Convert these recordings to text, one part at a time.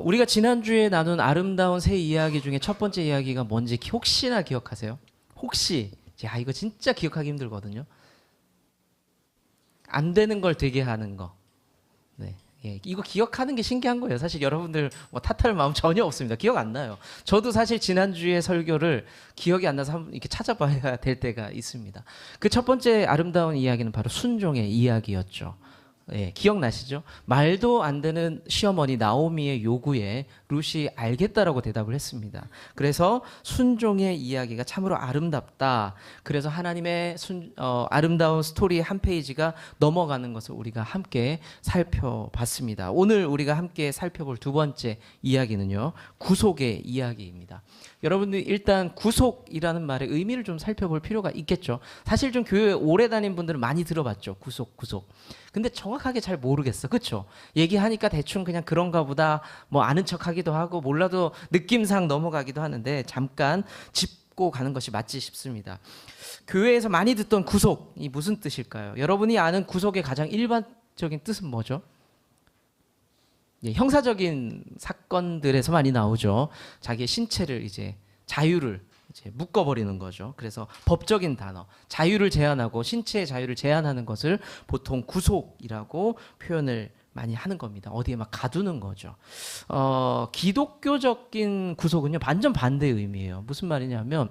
우리가 지난주에 나눈 아름다운 새 이야기 중에 첫 번째 이야기가 뭔지 혹시나 기억하세요? 혹시 이거 진짜 기억하기 힘들거든요. 안 되는 걸 되게 하는 거. 네. 예, 이거 기억하는 게 신기한 거예요. 사실 여러분들 뭐 탓할 마음 전혀 없습니다. 기억 안 나요. 저도 사실 지난주에 설교를 기억이 안 나서 한번 이렇게 찾아봐야 될 때가 있습니다. 그 첫 번째 아름다운 이야기는 바로 순종의 이야기였죠. 예, 기억나시죠? 말도 안 되는 시어머니 나오미의 요구에 룻이 알겠다라고 대답을 했습니다. 그래서 순종의 이야기가 참으로 아름답다. 그래서 하나님의 아름다운 스토리의 한 페이지가 넘어가는 것을 우리가 함께 살펴봤습니다. 오늘 우리가 함께 살펴볼 두 번째 이야기는요, 구속의 이야기입니다. 여러분들 일단 구속이라는 말의 의미를 좀 살펴볼 필요가 있겠죠. 사실 좀 교회 오래 다닌 분들은 많이 들어봤죠. 구속. 근데 정확하게 잘 모르겠어. 그렇죠? 얘기하니까 대충 그냥 그런가 보다 뭐 아는 척하기도 하고 몰라도 느낌상 넘어가기도 하는데 잠깐 짚고 가는 것이 맞지 싶습니다. 교회에서 많이 듣던 구속이 무슨 뜻일까요? 여러분이 아는 구속의 가장 일반적인 뜻은 뭐죠? 예, 형사적인 사건들에서 많이 나오죠. 자기의 신체를 자유를 묶어버리는 거죠. 그래서 법적인 단어, 자유를 제한하고 신체의 자유를 제한하는 것을 보통 구속이라고 표현을 많이 하는 겁니다. 어디에 막 가두는 거죠. 기독교적인 구속은요, 완전 반대의 의미예요. 무슨 말이냐면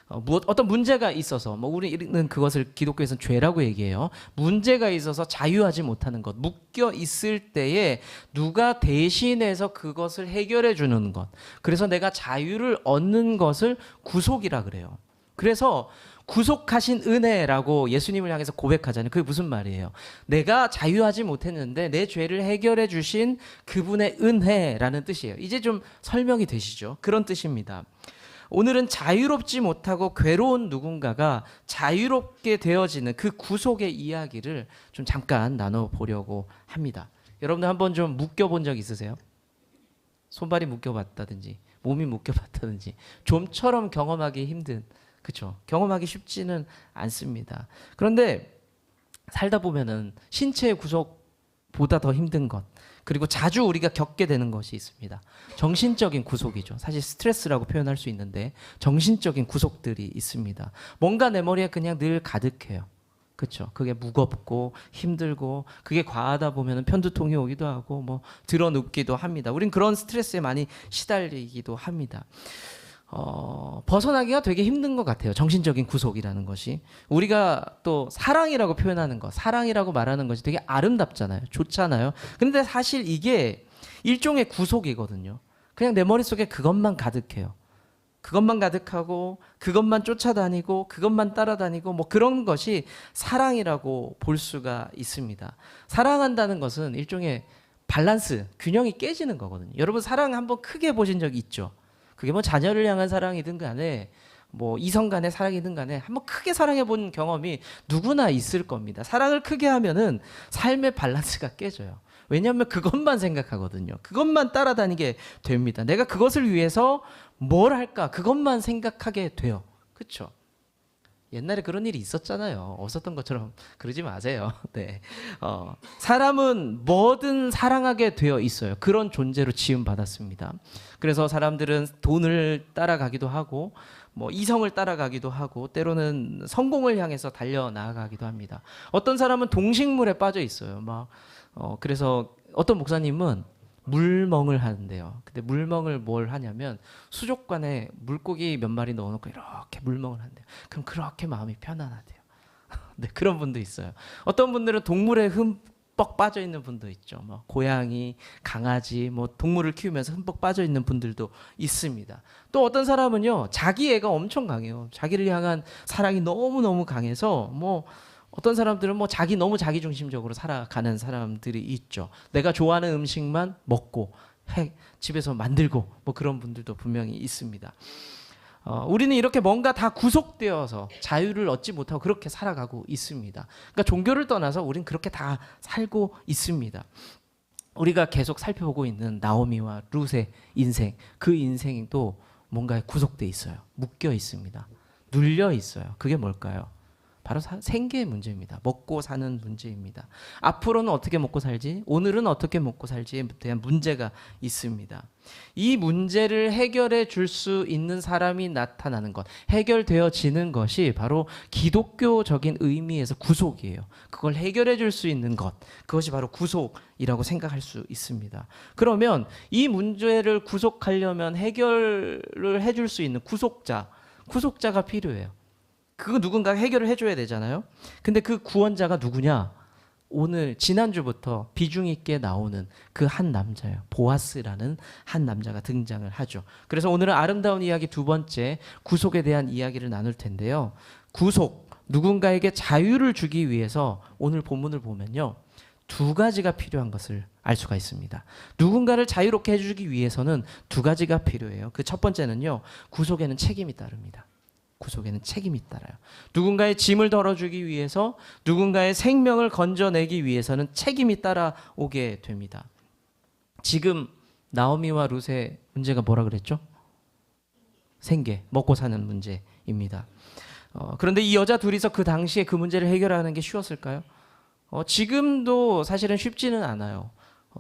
어떤 문제가 있어서 우리는 그것을 기독교에서는 죄라고 얘기해요. 문제가 있어서 자유하지 못하는 것, 묶여 있을 때에 누가 대신해서 그것을 해결해 주는 것, 그래서 내가 자유를 얻는 것을 구속이라 그래요. 그래서 구속하신 은혜라고 예수님을 향해서 고백하잖아요. 그게 무슨 말이에요? 내가 자유하지 못했는데 내 죄를 해결해 주신 그분의 은혜라는 뜻이에요. 이제 좀 설명이 되시죠? 그런 뜻입니다. 오늘은 자유롭지 못하고 괴로운 누군가가 자유롭게 되어지는 그 구속의 이야기를 좀 잠깐 나눠보려고 합니다. 여러분들 한번 좀 묶여본 적 있으세요? 손발이 묶여봤다든지 몸이 묶여봤다든지 좀처럼 경험하기 힘든, 그렇죠? 경험하기 쉽지는 않습니다. 그런데 살다 보면은 신체의 구속보다 더 힘든 것, 그리고 자주 우리가 겪게 되는 것이 있습니다. 정신적인 구속이죠. 사실 스트레스라고 표현할 수 있는데 정신적인 구속들이 있습니다. 뭔가 내 머리에 그냥 늘 가득해요. 그렇죠? 그게 무겁고 힘들고 그게 과하다 보면 편두통이 오기도 하고 뭐 드러눕기도 합니다. 우린 그런 스트레스에 많이 시달리기도 합니다. 벗어나기가 되게 힘든 것 같아요. 정신적인 구속이라는 것이. 우리가 또 사랑이라고 표현하는 것, 사랑이라고 말하는 것이 되게 아름답잖아요. 좋잖아요. 근데 사실 이게 일종의 구속이거든요. 그냥 내 머릿속에 그것만 가득해요. 그것만 가득하고 그것만 쫓아다니고 그것만 따라다니고 뭐 그런 것이 사랑이라고 볼 수가 있습니다. 사랑한다는 것은 일종의 밸런스, 균형이 깨지는 거거든요. 여러분 사랑 한번 크게 보신 적 있죠? 그게 뭐 자녀를 향한 사랑이든 간에 뭐 이성 간의 사랑이든 간에 한번 크게 사랑해 본 경험이 누구나 있을 겁니다. 사랑을 크게 하면은 삶의 밸런스가 깨져요. 왜냐하면 그것만 생각하거든요. 그것만 따라다니게 됩니다. 내가 그것을 위해서 뭘 할까? 그것만 생각하게 돼요. 그렇죠? 옛날에 그런 일이 있었잖아요. 없었던 것처럼 그러지 마세요. 네. 사람은 뭐든 사랑하게 되어 있어요. 그런 존재로 지음받았습니다. 그래서 사람들은 돈을 따라가기도 하고 뭐 이성을 따라가기도 하고 때로는 성공을 향해서 달려나가기도 합니다. 어떤 사람은 동식물에 빠져 있어요. 그래서 어떤 목사님은 물멍을 하는데요. 근데 물멍을 뭘 하냐면 수족관에 물고기 몇 마리 넣어놓고 이렇게 물멍을 한대요. 그럼 그렇게 마음이 편안하대요. 네, 그런 분도 있어요. 어떤 분들은 동물에 흠뻑 빠져 있는 분도 있죠. 뭐 고양이, 강아지, 뭐 동물을 키우면서 흠뻑 빠져 있는 분들도 있습니다. 또 어떤 사람은요, 자기 애가 엄청 강해요. 자기를 향한 사랑이 너무 강해서 뭐 어떤 사람들은 뭐 너무 자기중심적으로 살아가는 사람들이 있죠. 내가 좋아하는 음식만 먹고 집에서 만들고 뭐 그런 분들도 분명히 있습니다. 우리는 이렇게 뭔가 다 구속되어서 자유를 얻지 못하고 그렇게 살아가고 있습니다. 그러니까 종교를 떠나서 우린 그렇게 다 살고 있습니다. 우리가 계속 살펴보고 있는 나오미와 룻의 인생, 그 인생도 뭔가에 구속돼 있어요. 묶여 있습니다. 눌려 있어요. 그게 뭘까요? 바로 생계의 문제입니다. 먹고 사는 문제입니다. 앞으로는 어떻게 먹고 살지? 오늘은 어떻게 먹고 살지에 대한 문제가 있습니다. 이 문제를 해결해 줄 수 있는 사람이 나타나는 것, 해결되어지는 것이 바로 기독교적인 의미에서 구속이에요. 그걸 해결해 줄 수 있는 것, 그것이 바로 구속이라고 생각할 수 있습니다. 그러면 이 문제를 구속하려면 해결을 해줄 수 있는 구속자가 필요해요. 그거 누군가 해결을 해줘야 되잖아요. 근데 그 구원자가 누구냐? 오늘 지난주부터 비중 있게 나오는 그 한 남자예요. 보아스라는 한 남자가 등장을 하죠. 그래서 오늘은 아름다운 이야기 두 번째 구속에 대한 이야기를 나눌 텐데요. 구속, 누군가에게 자유를 주기 위해서 오늘 본문을 보면요. 두 가지가 필요한 것을 알 수가 있습니다. 누군가를 자유롭게 해주기 위해서는 두 가지가 필요해요. 그 첫 번째는요. 구속에는 책임이 따릅니다. 구속에는 책임이 따라요. 누군가의 짐을 덜어주기 위해서, 누군가의 생명을 건져내기 위해서는 책임이 따라오게 됩니다. 지금 나오미와 룻의 문제가 뭐라 그랬죠? 생계, 먹고 사는 문제입니다. 그런데 이 여자 둘이서 그 당시에 그 문제를 해결하는 게 쉬웠을까요? 지금도 사실은 쉽지는 않아요.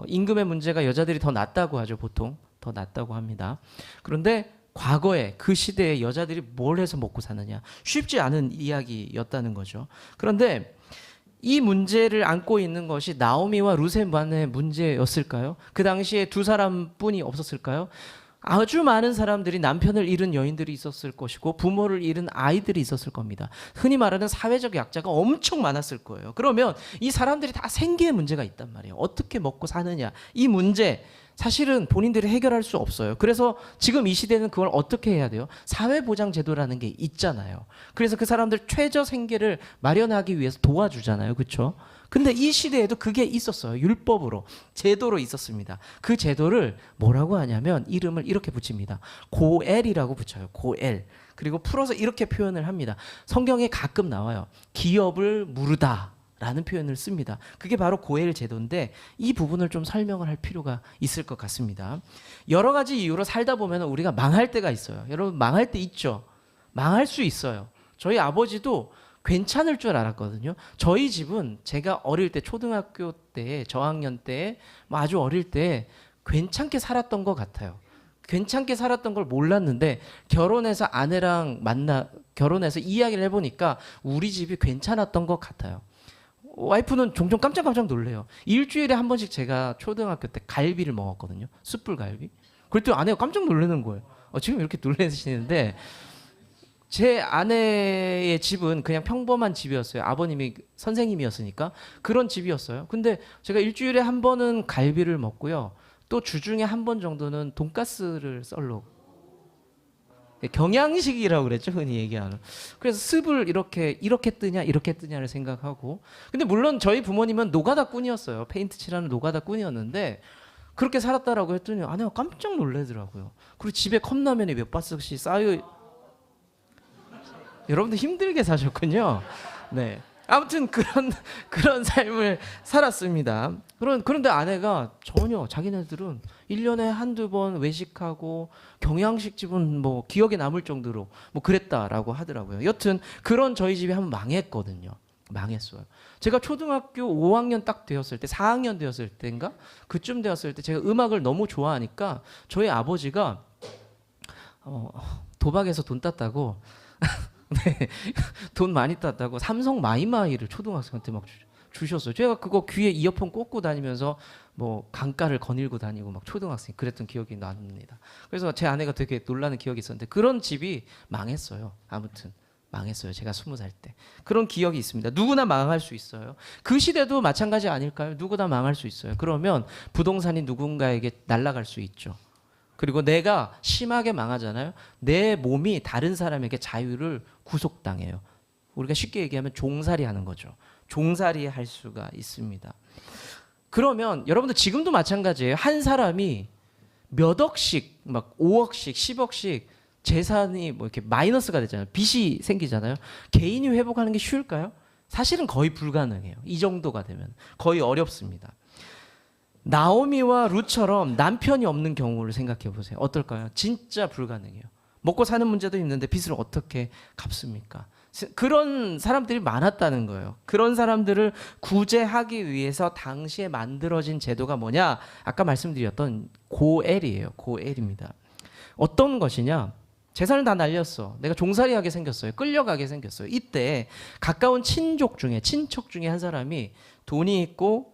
임금의 문제가 여자들이 더 낫다고 하죠. 보통 더 낫다고 합니다. 그런데 과거에 그 시대에 여자들이 뭘 해서 먹고 사느냐, 쉽지 않은 이야기였다는 거죠. 그런데 이 문제를 안고 있는 것이 나오미와 룻의 문제였을까요? 그 당시에 두 사람뿐이 없었을까요? 아주 많은 사람들이 남편을 잃은 여인들이 있었을 것이고 부모를 잃은 아이들이 있었을 겁니다. 흔히 말하는 사회적 약자가 엄청 많았을 거예요. 그러면 이 사람들이 다 생계의 문제가 있단 말이에요. 어떻게 먹고 사느냐, 이 문제 사실은 본인들이 해결할 수 없어요. 그래서 지금 이 시대는 그걸 어떻게 해야 돼요? 사회보장제도라는 게 있잖아요. 그래서 그 사람들 최저 생계를 마련하기 위해서 도와주잖아요. 그렇죠? 근데 이 시대에도 그게 있었어요. 율법으로, 제도로 있었습니다. 그 제도를 뭐라고 하냐면 이름을 이렇게 붙입니다. 고엘이라고 붙여요. 고엘. 그리고 풀어서 이렇게 표현을 합니다. 성경에 가끔 나와요. 기업을 무르다 라는 표현을 씁니다. 그게 바로 고엘 제도인데 이 부분을 좀 설명을 할 필요가 있을 것 같습니다. 여러 가지 이유로 살다 보면 우리가 망할 때가 있어요. 여러분 망할 때 있죠? 망할 수 있어요. 저희 아버지도 괜찮을 줄 알았거든요. 저희 집은 제가 어릴 때 초등학교 때 저학년 때 아주 어릴 때 괜찮게 살았던 것 같아요. 괜찮게 살았던 걸 몰랐는데 결혼해서 결혼해서 이야기를 해보니까 우리 집이 괜찮았던 것 같아요. 와이프는 종종 깜짝깜짝 놀래요. 일주일에 한 번씩 제가 초등학교 때 갈비를 먹었거든요. 숯불 갈비. 그랬더니 아내가 깜짝 놀라는 거예요. 지금 이렇게 놀라시는데 제 아내의 집은 그냥 평범한 집이었어요. 아버님이 선생님이었으니까 그런 집이었어요. 근데 제가 일주일에 한 번은 갈비를 먹고요. 또 주중에 한 번 정도는 돈가스를 썰러 경양식이라고 그랬죠, 흔히 얘기하는. 그래서 습을 이렇게 뜨냐 이렇게 뜨냐를 생각하고. 근데 물론 저희 부모님은 노가다꾼이었어요. 페인트 칠하는 노가다꾼이었는데 그렇게 살았다라고 했더니 아내가 깜짝 놀라더라고요. 그리고 집에 컵라면이 몇 바스씩 쌓여. 여러분들 힘들게 사셨군요. 네. 아무튼 그런 삶을 살았습니다. 그런데 아내가 전혀 자기네들은 1년에 한두 번 외식하고 경양식 집은 뭐 기억에 남을 정도로 뭐 그랬다라고 하더라고요. 여튼 그런 저희 집이 한번 망했거든요. 망했어요. 제가 초등학교 5학년 딱 되었을 때 4학년 되었을 때인가? 그쯤 되었을 때 제가 음악을 너무 좋아하니까 저희 아버지가 도박에서 돈 땄다고 네, 돈 많이 땄다고 삼성 마이마이를 초등학생한테 막 주셨어요. 제가 그거 귀에 이어폰 꽂고 다니면서 뭐 강가를 거닐고 다니고 막 초등학생 그랬던 기억이 납니다. 그래서 제 아내가 되게 놀라는 기억이 있었는데 그런 집이 망했어요. 아무튼 망했어요. 제가 20살 때. 그런 기억이 있습니다. 누구나 망할 수 있어요. 그 시대도 마찬가지 아닐까요? 누구나 망할 수 있어요. 그러면 부동산이 누군가에게 날아갈 수 있죠. 그리고 내가 심하게 망하잖아요. 내 몸이 다른 사람에게 자유를 구속당해요. 우리가 쉽게 얘기하면 종살이 하는 거죠. 종살이 할 수가 있습니다. 그러면 여러분들 지금도 마찬가지예요. 한 사람이 몇 억씩, 막 5억씩, 10억씩 재산이 뭐 이렇게 마이너스가 되잖아요. 빚이 생기잖아요. 개인이 회복하는 게 쉬울까요? 사실은 거의 불가능해요. 이 정도가 되면 거의 어렵습니다. 나오미와 룻처럼 남편이 없는 경우를 생각해 보세요. 어떨까요? 진짜 불가능해요. 먹고 사는 문제도 있는데 빚을 어떻게 갚습니까? 그런 사람들이 많았다는 거예요. 그런 사람들을 구제하기 위해서 당시에 만들어진 제도가 뭐냐? 아까 말씀드렸던 고엘이에요. 고엘입니다. 어떤 것이냐? 재산을 다 날렸어. 내가 종살이하게 생겼어요. 끌려가게 생겼어요. 이때 가까운 친족 중에 친척 중에 한 사람이 돈이 있고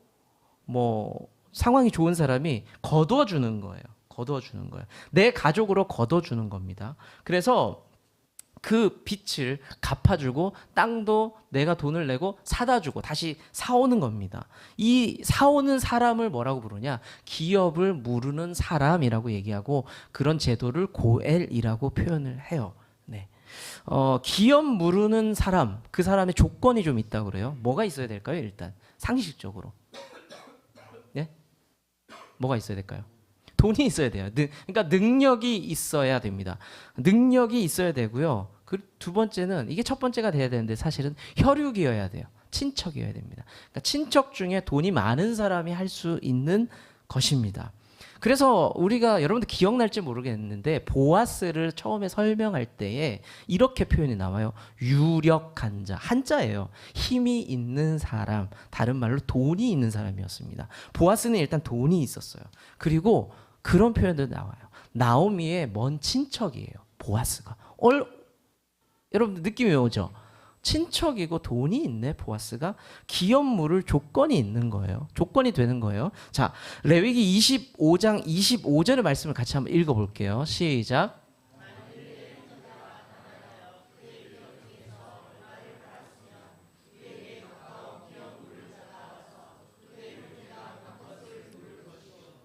뭐 상황이 좋은 사람이 거둬주는 거예요. 거둬주는 거예요. 내 가족으로 거둬주는 겁니다. 그래서 그 빚을 갚아주고 땅도 내가 돈을 내고 사다 주고 다시 사오는 겁니다. 이 사오는 사람을 뭐라고 부르냐? 기업을 무르는 사람이라고 얘기하고 그런 제도를 고엘이라고 표현을 해요. 네. 기업 무르는 사람, 그 사람의 조건이 좀 있다고 그래요. 뭐가 있어야 될까요? 일단 상식적으로. 네? 뭐가 있어야 될까요? 돈이 있어야 돼요. 그러니까 능력이 있어야 됩니다. 능력이 있어야 되고요. 그 두 번째는 이게 첫 번째가 돼야 되는데 사실은 혈육이어야 돼요. 친척이어야 됩니다. 그러니까 친척 중에 돈이 많은 사람이 할 수 있는 것입니다. 그래서 우리가 여러분들 기억날지 모르겠는데 보아스를 처음에 설명할 때에 이렇게 표현이 나와요. 유력한 자, 한자예요. 힘이 있는 사람, 다른 말로 돈이 있는 사람이었습니다. 보아스는 일단 돈이 있었어요. 그리고 그런 표현도 나와요. 나오미의 먼 친척이에요. 보아스가. 여러분 느낌이 오죠? 친척이고 돈이 있네. 보아스가 기업 물을 조건이 있는 거예요. 조건이 되는 거예요. 자, 레위기 25장 25절의 말씀을 같이 한번 읽어볼게요. 시작.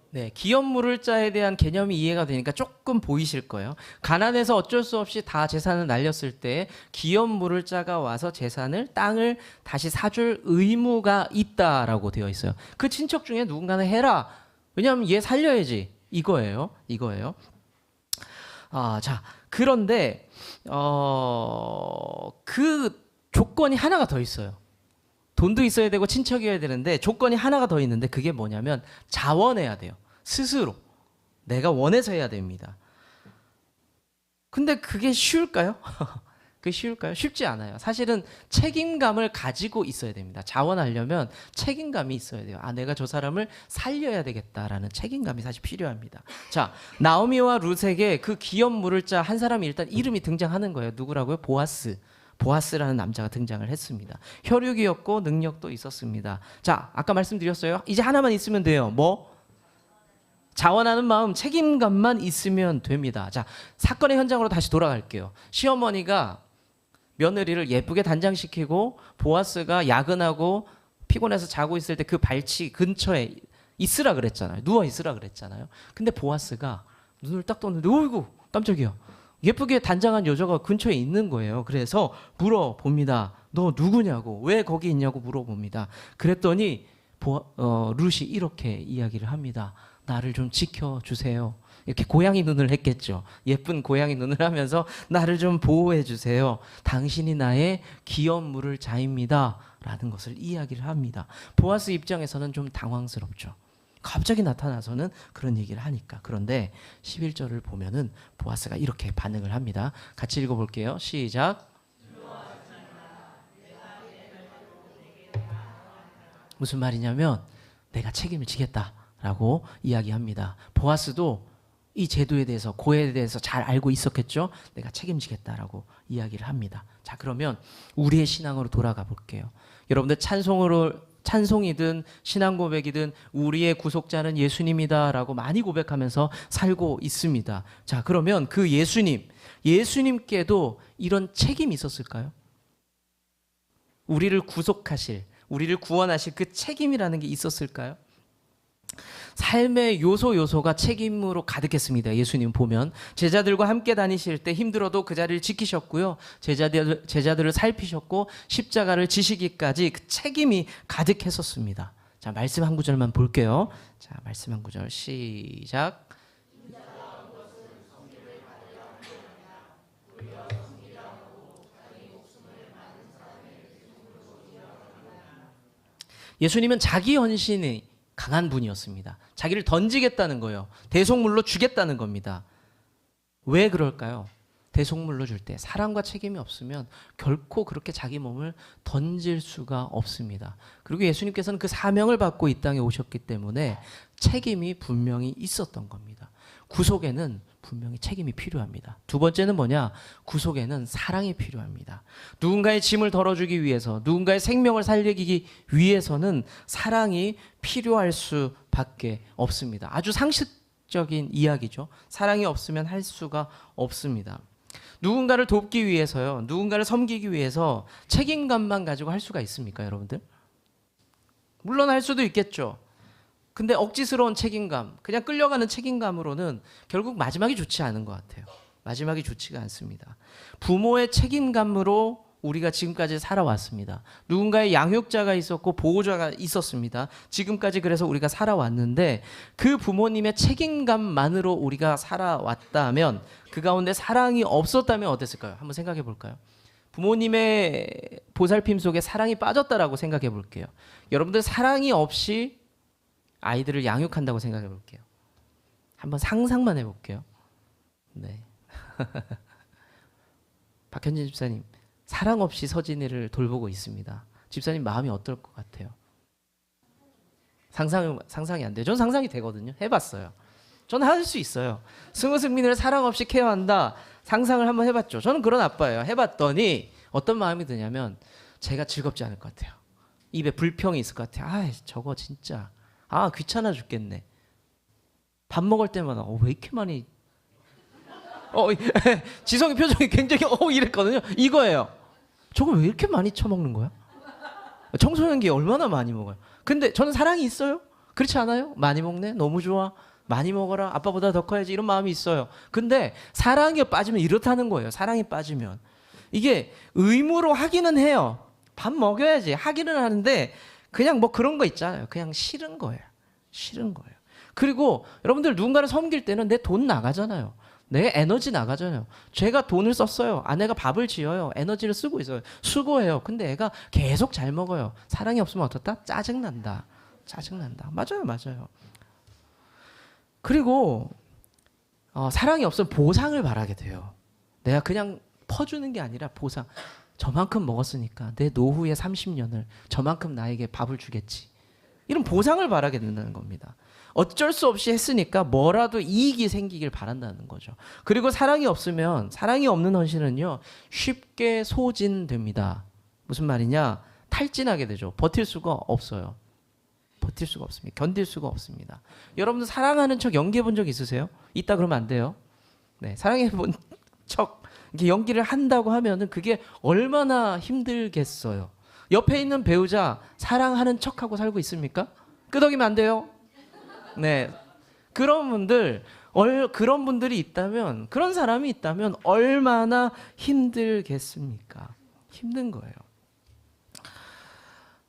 네, 기업 물을 자에 대한 개념이 이해가 되니까 조금 보이실 거예요. 가난해서 어쩔 수 없이 다 재산을 날렸을 때 기업 물을 자가 와서 재산을 땅을 다시 사줄 의무가 있다라고 되어 있어요. 그 친척 중에 누군가는 해라. 왜냐하면 얘 살려야지. 이거예요. 자, 그런데 그 조건이 하나가 더 있어요. 돈도 있어야 되고 친척이어야 되는데 조건이 하나가 더 있는데 그게 뭐냐면 자원해야 돼요. 스스로 내가 원해서 해야 됩니다. 근데 그게 쉬울까요? 그게 쉬울까요? 쉽지 않아요. 사실은 책임감을 가지고 있어야 됩니다. 자원하려면 책임감이 있어야 돼요. 내가 저 사람을 살려야 되겠다라는 책임감이 사실 필요합니다. 자, 나오미와 룻에게 그 기업 물을 자 한 사람이 일단 이름이 등장하는 거예요. 누구라고요? 보아스라는 남자가 등장을 했습니다. 혈육이었고 능력도 있었습니다. 자, 아까 말씀드렸어요. 이제 하나만 있으면 돼요. 뭐? 자원하는 마음, 책임감만 있으면 됩니다. 자, 사건의 현장으로 다시 돌아갈게요. 시어머니가 며느리를 예쁘게 단장시키고 보아스가 야근하고 피곤해서 자고 있을 때 그 발치 근처에 있으라 그랬잖아요. 누워 있으라 그랬잖아요. 근데 보아스가 눈을 딱 떴는데 어이구 깜짝이야. 예쁘게 단장한 여자가 근처에 있는 거예요. 그래서 물어봅니다. 너 누구냐고, 왜 거기 있냐고 물어봅니다. 그랬더니 룻이 이렇게 이야기를 합니다. 나를 좀 지켜주세요. 이렇게 고양이 눈을 했겠죠. 예쁜 고양이 눈을 하면서 나를 좀 보호해 주세요. 당신이 나의 기업 물을 자입니다. 라는 것을 이야기를 합니다. 보아스 입장에서는 좀 당황스럽죠. 갑자기 나타나서는 그런 얘기를 하니까. 그런데 11절을 보면은 보아스가 이렇게 반응을 합니다. 같이 읽어볼게요. 시작. 무슨 말이냐면 내가 책임을 지겠다라고 이야기합니다. 보아스도 이 제도에 대해서, 고해에 대해서 잘 알고 있었겠죠. 내가 책임지겠다라고 이야기를 합니다. 자, 그러면 우리의 신앙으로 돌아가 볼게요. 여러분들 찬송이든 신앙 고백이든 우리의 구속자는 예수님이다라고 많이 고백하면서 살고 있습니다. 자, 그러면 그 예수님께도 이런 책임이 있었을까요? 우리를 구속하실, 우리를 구원하실 그 책임이라는 게 있었을까요? 삶의 요소가 책임으로 가득했습니다. 예수님 보면 제자들과 함께 다니실 때 힘들어도 그 자리를 지키셨고요. 제자들을 살피셨고 십자가를 지시기까지 그 책임이 가득했었습니다. 자, 말씀 한 구절만 볼게요. 자, 말씀 한 구절 시작. 예수님은 자기 헌신이 강한 분이었습니다. 자기를 던지겠다는 거예요. 대속물로 주겠다는 겁니다. 왜 그럴까요? 대속물로 줄 때 사랑과 책임이 없으면 결코 그렇게 자기 몸을 던질 수가 없습니다. 그리고 예수님께서는 그 사명을 받고 이 땅에 오셨기 때문에 책임이 분명히 있었던 겁니다. 구속에는 분명히 책임이 필요합니다. 두 번째는 뭐냐? 구속에는 사랑이 필요합니다. 누군가의 짐을 덜어주기 위해서, 누군가의 생명을 살리기 위해서는 사랑이 필요할 수밖에 없습니다. 아주 상식적인 이야기죠. 사랑이 없으면 할 수가 없습니다. 누군가를 돕기 위해서요, 누군가를 섬기기 위해서 책임감만 가지고 할 수가 있습니까, 여러분들? 물론 할 수도 있겠죠. 근데 억지스러운 책임감, 그냥 끌려가는 책임감으로는 결국 마지막이 좋지 않은 것 같아요. 마지막이 좋지가 않습니다. 부모의 책임감으로 우리가 지금까지 살아왔습니다. 누군가의 양육자가 있었고 보호자가 있었습니다. 지금까지 그래서 우리가 살아왔는데 그 부모님의 책임감만으로 우리가 살아왔다면, 그 가운데 사랑이 없었다면 어땠을까요? 한번 생각해 볼까요? 부모님의 보살핌 속에 사랑이 빠졌다라고 생각해 볼게요. 여러분들 사랑이 없이 아이들을 양육한다고 생각해 볼게요. 한번 상상만 해볼게요. 네. 박현진 집사님, 사랑 없이 서진이를 돌보고 있습니다. 집사님 마음이 어떨 것 같아요? 상상이 안 돼요. 전 상상이 되거든요. 해봤어요. 저는 할 수 있어요. 승민이를 사랑 없이 케어한다. 상상을 한번 해봤죠. 저는 그런 아빠예요. 해봤더니 어떤 마음이 드냐면 제가 즐겁지 않을 것 같아요. 입에 불평이 있을 것 같아요. 아, 저거 진짜 귀찮아 죽겠네. 밥 먹을 때마다 왜 이렇게 많이 지성이 표정이 굉장히 이랬거든요. 이거예요. 저거 왜 이렇게 많이 처먹는 거야? 청소년기 얼마나 많이 먹어요. 근데 저는 사랑이 있어요. 그렇지 않아요? 많이 먹네. 너무 좋아. 많이 먹어라. 아빠보다 더 커야지. 이런 마음이 있어요. 근데 사랑이 빠지면 이렇다는 거예요. 사랑이 빠지면 이게 의무로 하기는 해요. 밥 먹여야지 하기는 하는데 그냥 뭐 그런 거 있잖아요. 그냥 싫은 거예요. 싫은 거예요. 그리고 여러분들 누군가를 섬길 때는 내 돈 나가잖아요. 내 에너지 나가잖아요. 제가 돈을 썼어요. 아내가 밥을 지어요. 에너지를 쓰고 있어요. 수고해요. 근데 애가 계속 잘 먹어요. 사랑이 없으면 어떻다? 짜증난다. 짜증난다. 맞아요. 그리고 사랑이 없으면 보상을 바라게 돼요. 내가 그냥 퍼주는 게 아니라 보상. 저만큼 먹었으니까 내 노후의 30년을 저만큼 나에게 밥을 주겠지. 이런 보상을 바라게 된다는 겁니다. 어쩔 수 없이 했으니까 뭐라도 이익이 생기길 바란다는 거죠. 그리고 사랑이 없으면, 사랑이 없는 헌신은요 쉽게 소진됩니다. 무슨 말이냐? 탈진하게 되죠. 버틸 수가 없어요. 버틸 수가 없습니다. 견딜 수가 없습니다. 여러분들 사랑하는 척 연기해 본 적 있으세요? 있다 그러면 안 돼요. 네, 사랑해 본 척 이렇게 연기를 한다고 하면은 그게 얼마나 힘들겠어요. 옆에 있는 배우자 사랑하는 척하고 살고 있습니까? 끄덕이면 안 돼요. 네, 그런 분들이 있다면, 그런 사람이 있다면 얼마나 힘들겠습니까? 힘든 거예요.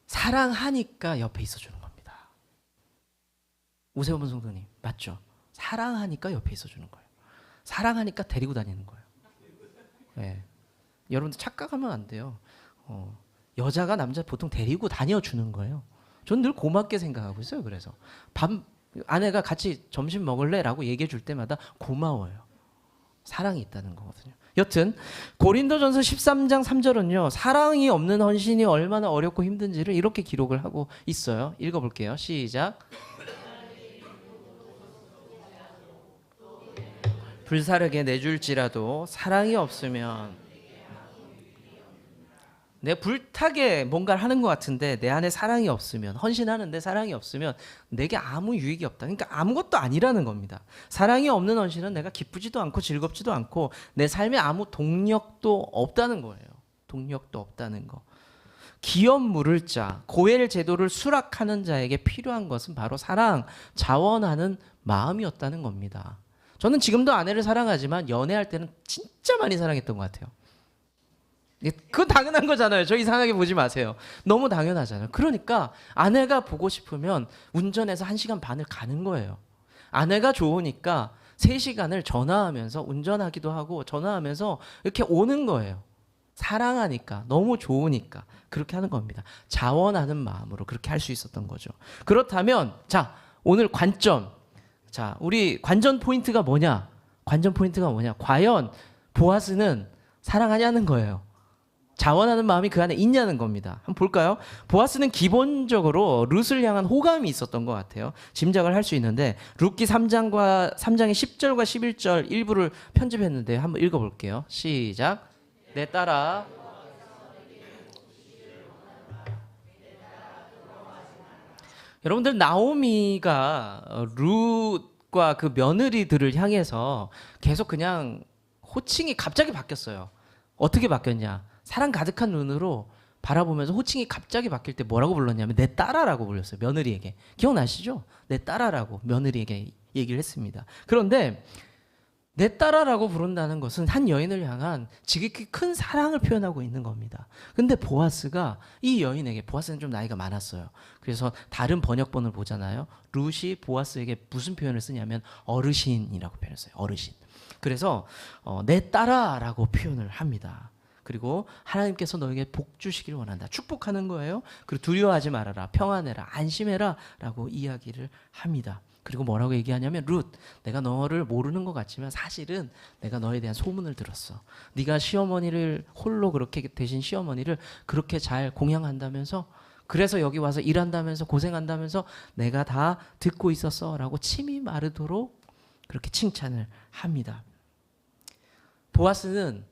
사랑하니까 옆에 있어주는 겁니다. 오세훈 성도님 맞죠? 사랑하니까 옆에 있어주는 거예요. 사랑하니까 데리고 다니는 거예요. 네. 여러분들 착각하면 안 돼요. 여자가 남자 보통 데리고 다녀주는 거예요. 전 늘 고맙게 생각하고 있어요. 그래서 아내가 같이 점심 먹을래? 라고 얘기해 줄 때마다 고마워요. 사랑이 있다는 거거든요. 여튼 고린도전서 13장 3절은요 사랑이 없는 헌신이 얼마나 어렵고 힘든지를 이렇게 기록을 하고 있어요. 읽어볼게요. 시작. 불사르게 내줄지라도 사랑이 없으면, 내 불타게 뭔가를 하는 것 같은데 내 안에 사랑이 없으면, 헌신하는데 사랑이 없으면 내게 아무 유익이 없다. 그러니까 아무것도 아니라는 겁니다. 사랑이 없는 헌신은 내가 기쁘지도 않고 즐겁지도 않고 내 삶에 아무 동력도 없다는 거예요. 동력도 없다는 거. 기업 물을 자, 고엘 제도를 수락하는 자에게 필요한 것은 바로 사랑, 자원하는 마음이었다는 겁니다. 저는 지금도 아내를 사랑하지만 연애할 때는 진짜 많이 사랑했던 것 같아요. 그건 당연한 거잖아요. 저 이상하게 보지 마세요. 너무 당연하잖아요. 그러니까 아내가 보고 싶으면 운전해서 1시간 반을 가는 거예요. 아내가 좋으니까 3시간을 전화하면서 운전하기도 하고 전화하면서 이렇게 오는 거예요. 사랑하니까, 너무 좋으니까 그렇게 하는 겁니다. 자원하는 마음으로 그렇게 할 수 있었던 거죠. 그렇다면 자, 오늘 관점. 자, 우리 관전 포인트가 뭐냐? 관전 포인트가 뭐냐? 과연 보아스는 사랑하냐는 거예요. 자원하는 마음이 그 안에 있냐는 겁니다. 한번 볼까요? 보아스는 기본적으로 룻을 향한 호감이 있었던 것 같아요. 짐작을 할 수 있는데 룻기 3장의 10절과 11절 일부를 편집했는데 한번 읽어볼게요. 시작. 내 딸아, 여러분들 나오미가 룻과 그 며느리들을 향해서 계속 그냥 호칭이 갑자기 바뀌었어요. 어떻게 바뀌었냐? 사랑 가득한 눈으로 바라보면서 호칭이 갑자기 바뀔 때 뭐라고 불렀냐면 내 딸아라고 불렀어요. 며느리에게. 기억나시죠? 내 딸아라고 며느리에게 얘기를 했습니다. 그런데 내 딸아라고 부른다는 것은 한 여인을 향한 지극히 큰 사랑을 표현하고 있는 겁니다. 근데 보아스가 이 여인에게, 보아스는 좀 나이가 많았어요. 그래서 다른 번역본을 보잖아요. 룻이 보아스에게 무슨 표현을 쓰냐면 어르신이라고 표현했어요. 어르신. 그래서 내 딸아라고 표현을 합니다. 그리고 하나님께서 너에게 복 주시기를 원한다. 축복하는 거예요. 그리고 두려워하지 말아라. 평안해라. 안심해라. 라고 이야기를 합니다. 그리고 뭐라고 얘기하냐면 룻, 내가 너를 모르는 것 같지만 사실은 내가 너에 대한 소문을 들었어. 네가 시어머니를 홀로 그렇게 대신 시어머니를 그렇게 잘 공양한다면서, 그래서 여기 와서 일한다면서 고생한다면서 내가 다 듣고 있었어 라고 침이 마르도록 그렇게 칭찬을 합니다. 보아스는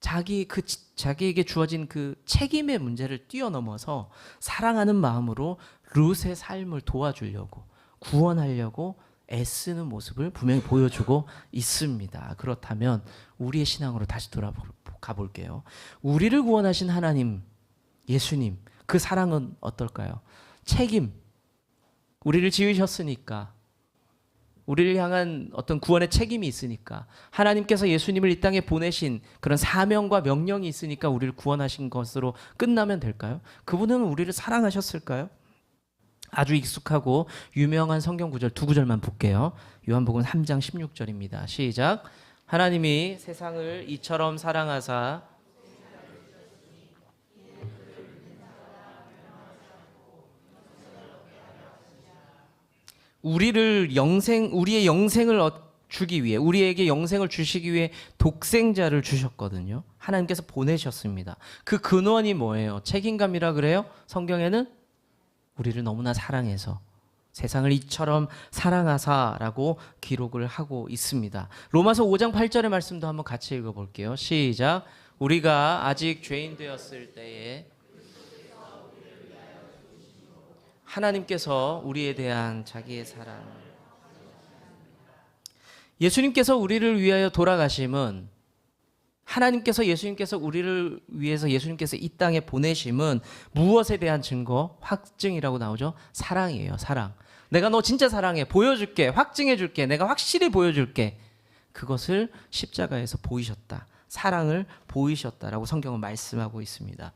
자기에게 주어진 그 책임의 문제를 뛰어넘어서 사랑하는 마음으로 룻의 삶을 도와주려고, 구원하려고 애쓰는 모습을 분명히 보여주고 있습니다. 그렇다면 우리의 신앙으로 다시 돌아가 볼게요. 우리를 구원하신 하나님, 예수님, 그 사랑은 어떨까요? 책임, 우리를 지으셨으니까, 우리를 향한 어떤 구원의 책임이 있으니까, 하나님께서 예수님을 이 땅에 보내신 그런 사명과 명령이 있으니까 우리를 구원하신 것으로 끝나면 될까요? 그분은 우리를 사랑하셨을까요? 아주 익숙하고 유명한 성경 구절 두 구절만 볼게요. 요한복음 3장 16절입니다. 시작. 하나님이 세상을 이처럼 사랑하사 우리의 영생을 주기 위해, 우리에게 영생을 주시기 위해 독생자를 주셨거든요. 하나님께서 보내셨습니다. 그 근원이 뭐예요? 책임감이라 그래요? 성경에는 우리를 너무나 사랑해서 세상을 이처럼 사랑하사라고 기록을 하고 있습니다. 로마서 5장 8절의 말씀도 한번 같이 읽어볼게요. 시작. 우리가 아직 죄인 되었을 때에 하나님께서 우리에 대한 자기의 사랑, 예수님께서 우리를 위하여 돌아가심은, 하나님께서 예수님께서 우리를 위해서 예수님께서 이 땅에 보내심은 무엇에 대한 증거? 확증이라고 나오죠. 사랑이에요. 사랑. 내가 너 진짜 사랑해. 보여줄게. 확증해줄게. 내가 확실히 보여줄게. 그것을 십자가에서 보이셨다. 사랑을 보이셨다라고 성경은 말씀하고 있습니다.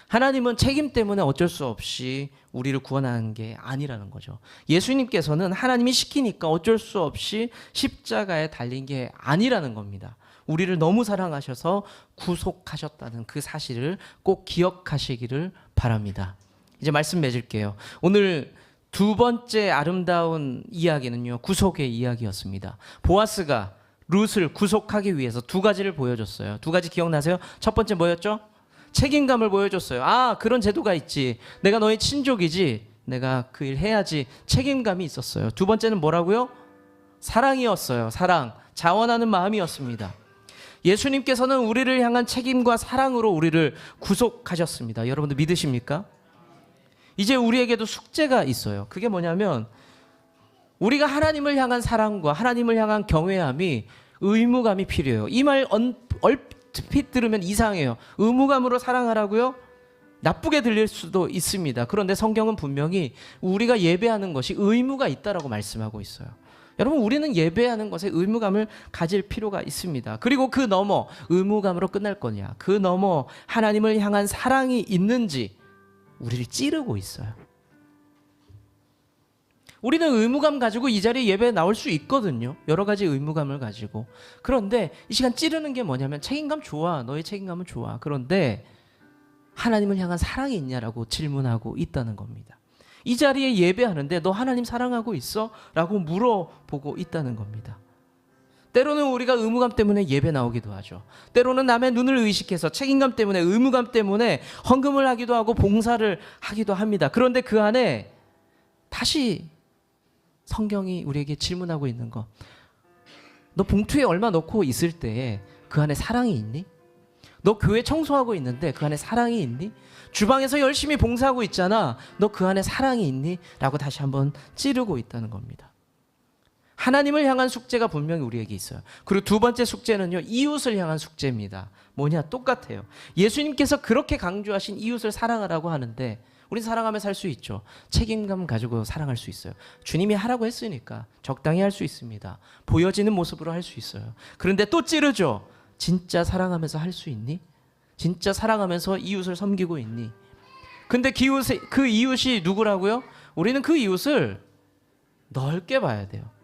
하나님은 책임 때문에 어쩔 수 없이 우리를 구원하는 게 아니라는 거죠. 예수님께서는 하나님이 시키니까 어쩔 수 없이 십자가에 달린 게 아니라는 겁니다. 우리를 너무 사랑하셔서 구속하셨다는 그 사실을 꼭 기억하시기를 바랍니다. 이제 말씀 맺을게요. 오늘 두 번째 아름다운 이야기는요, 구속의 이야기였습니다. 보아스가 룻을 구속하기 위해서 두 가지를 보여줬어요. 두 가지 기억나세요? 첫 번째 뭐였죠? 책임감을 보여줬어요. 아, 그런 제도가 있지. 내가 너의 친족이지. 내가 그 일 해야지. 책임감이 있었어요. 두 번째는 뭐라고요? 사랑이었어요. 사랑. 자원하는 마음이었습니다. 예수님께서는 우리를 향한 책임과 사랑으로 우리를 구속하셨습니다. 여러분들 믿으십니까? 이제 우리에게도 숙제가 있어요. 그게 뭐냐면 우리가 하나님을 향한 사랑과 하나님을 향한 경외함이 의무감이 필요해요. 이 말 얼핏 들으면 이상해요. 의무감으로 사랑하라고요? 나쁘게 들릴 수도 있습니다. 그런데 성경은 분명히 우리가 예배하는 것이 의무가 있다라고 말씀하고 있어요. 여러분, 우리는 예배하는 것에 의무감을 가질 필요가 있습니다. 그리고 그 너머 의무감으로 끝날 거냐, 그 너머 하나님을 향한 사랑이 있는지 우리를 찌르고 있어요. 우리는 의무감 가지고 이 자리에 예배에 나올 수 있거든요. 여러 가지 의무감을 가지고. 그런데 이 시간 찌르는 게 뭐냐면 책임감 좋아. 너의 책임감은 좋아. 그런데 하나님을 향한 사랑이 있냐라고 질문하고 있다는 겁니다. 이 자리에 예배하는데 너 하나님 사랑하고 있어? 라고 물어보고 있다는 겁니다. 때로는 우리가 의무감 때문에 예배 나오기도 하죠. 때로는 남의 눈을 의식해서 책임감 때문에 의무감 때문에 헌금을 하기도 하고 봉사를 하기도 합니다. 그런데 그 안에 다시 성경이 우리에게 질문하고 있는 거, 너 봉투에 얼마 넣고 있을 때에 그 안에 사랑이 있니? 너 교회 청소하고 있는데 그 안에 사랑이 있니? 주방에서 열심히 봉사하고 있잖아. 너 그 안에 사랑이 있니? 라고 다시 한번 찌르고 있다는 겁니다. 하나님을 향한 숙제가 분명히 우리에게 있어요. 그리고 두 번째 숙제는요, 이웃을 향한 숙제입니다. 뭐냐? 똑같아요. 예수님께서 그렇게 강조하신 이웃을 사랑하라고 하는데 우린 사랑하며 살 수 있죠. 책임감 가지고 사랑할 수 있어요. 주님이 하라고 했으니까 적당히 할 수 있습니다. 보여지는 모습으로 할 수 있어요. 그런데 또 찌르죠. 진짜 사랑하면서 할 수 있니? 진짜 사랑하면서 이웃을 섬기고 있니? 근데 그 이웃이 누구라고요? 우리는 그 이웃을 넓게 봐야 돼요.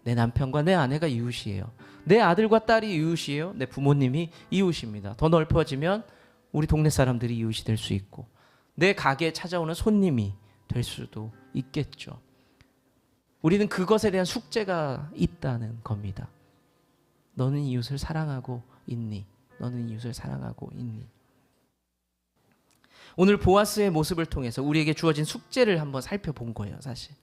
내 남편과 내 아내가 이웃이에요. 내 아들과 딸이 이웃이에요. 내 부모님이 이웃입니다. 더 넓어지면 우리 동네 사람들이 이웃이 될 수 있고 내 가게에 찾아오는 손님이 될 수도 있겠죠. 우리는 그것에 대한 숙제가 있다는 겁니다. 너는 이웃을 사랑하고 있니? 너는 이웃을 사랑하고 있니? 오늘 보아스의 모습을 통해서 우리에게 주어진 숙제를 한번 살펴본 거예요, 사실.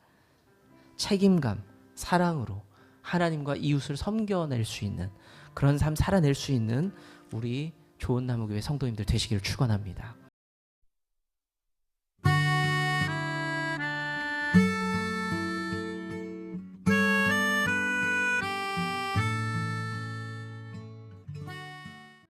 책임감, 사랑으로 하나님과 이웃을 섬겨낼 수 있는 그런 삶 살아낼 수 있는 우리 좋은 나무교회 성도님들 되시기를 축원합니다.